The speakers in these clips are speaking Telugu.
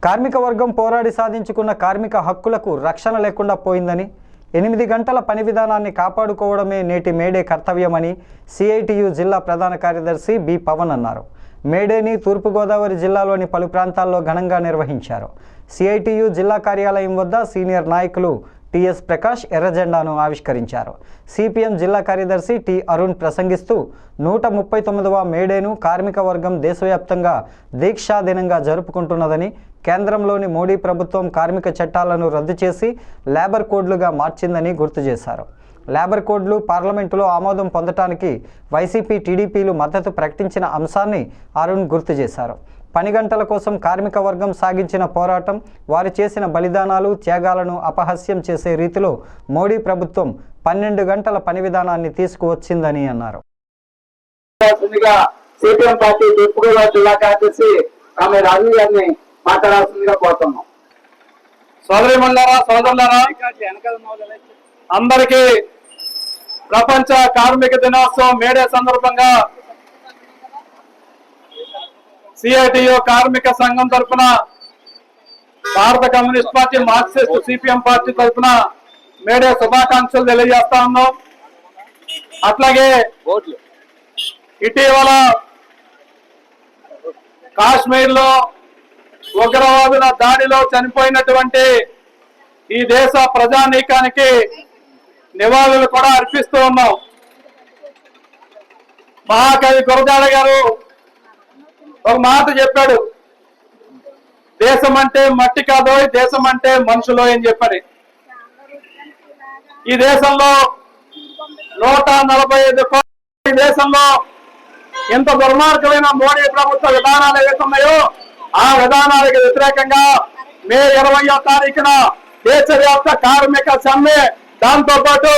కార్మిక వర్గం పోరాడి సాధించుకున్న కార్మిక హక్కులకు రక్షణ లేకుండా పోయిందని 8 గంటల పని విధానాన్ని కాపాడుకోవడమే నేటి మేడే కర్తవ్యమని సిఐటియు జిల్లా ప్రధాన కార్యదర్శి బి పవన్ అన్నారు. మేడేని తూర్పుగోదావరి జిల్లాలోని పలు ప్రాంతాల్లో ఘనంగా నిర్వహించారు. సిఐటియు జిల్లా కార్యాలయం వద్ద సీనియర్ నాయకులు టిఎస్ ప్రకాష్ ఎర్రజెండాను ఆవిష్కరించారు. సిపిఎం జిల్లా కార్యదర్శి టి అరుణ్ ప్రసంగిస్తూ 139వ మేడేను కార్మిక వర్గం దేశవ్యాప్తంగా దీక్షా దినంగా జరుపుకుంటున్నదని, కేంద్రంలోని మోడీ ప్రభుత్వం కార్మిక చట్టాలను రద్దు చేసి లేబర్ కోడ్లుగా మార్చిందని గుర్తు చేశారు. లేబర్ కోడ్లు పార్లమెంటులో ఆమోదం పొందటానికి వైసీపీ, టీడీపీలు మద్దతు ప్రకటించిన అంశాన్ని అరుణ్ గుర్తు చేశారు. పని గంటల కోసం కార్మిక వర్గం సాగించిన పోరాటం, వారు చేసిన బలిదానాలు, త్యాగాలను అపహాస్యం చేసే రీతిలో మోడీ ప్రభుత్వం 12 గంటల పని విధానాన్ని తీసుకువచ్చిందని అన్నారు. అందరికీ ప్రపంచ కార్మిక దినోత్సవం మేడే సందర్భంగా సిఐటియు కార్మిక సంఘం తరఫున, భారత communist party, Marxist, CPM party తరఫున మేడే శుభాకాంక్షలు తెలియజేస్తా ఉన్నాం. అట్లాగే ఇటీవల కాశ్మీర్ లో ఉగ్రవాదుల దాడిలో చనిపోయినటువంటి ఈ దేశ ప్రజానీకానికి నివాళులు కూడా అర్పిస్తూ ఉన్నాం. మహాకవి గురజాడ గారు ఒక మాట చెప్పాడు, దేశం అంటే మట్టి కాదో, దేశం అంటే మనుషులో అని చెప్పని. ఈ దేశంలో 145 కోట్ల దేశంలో ఎంత దుర్మార్గమైన మోడీ ప్రభుత్వ విధానాలు ఏవైతున్నాయో ఆ విధానాలకు వ్యతిరేకంగా మే 20వ తారీఖున దేశవ్యాప్త కార్మిక సమ్మె, దాంతో పాటు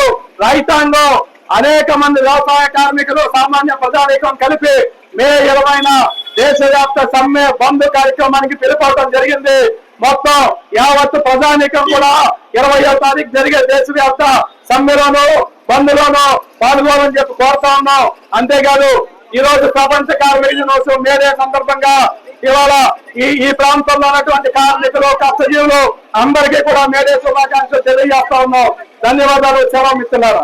రైతాంగం, అనేక మంది వ్యవసాయ కార్మికులు, సామాన్య ప్రజానీకం కలిపి మే 20న దేశవ్యాప్త సమ్మె బంద్ కార్యక్రమానికి పిలుపవడం జరిగింది. మొత్తం యావత్ ప్రజానీకం కూడా 20వ తారీఖు జరిగే దేశవ్యాప్త సమ్మెలోనూ బంద్లోనూ పాల్గొనాలని చెప్పి కోరుతా ఉన్నాం. అంతేకాదు ఈ రోజు ప్రపంచ కార్మిక దినోత్సవం మేడే సందర్భంగా ఇవాళ ఈ ప్రాంతంలో ఉన్నటువంటి కార్మికులు, కష్టజీవులు అందరికీ కూడా మేడే శుభాకాంక్షలు తెలియజేస్తా ఉన్నాం. ధన్యవాదాలు. సెలవు ఇస్తున్నారు.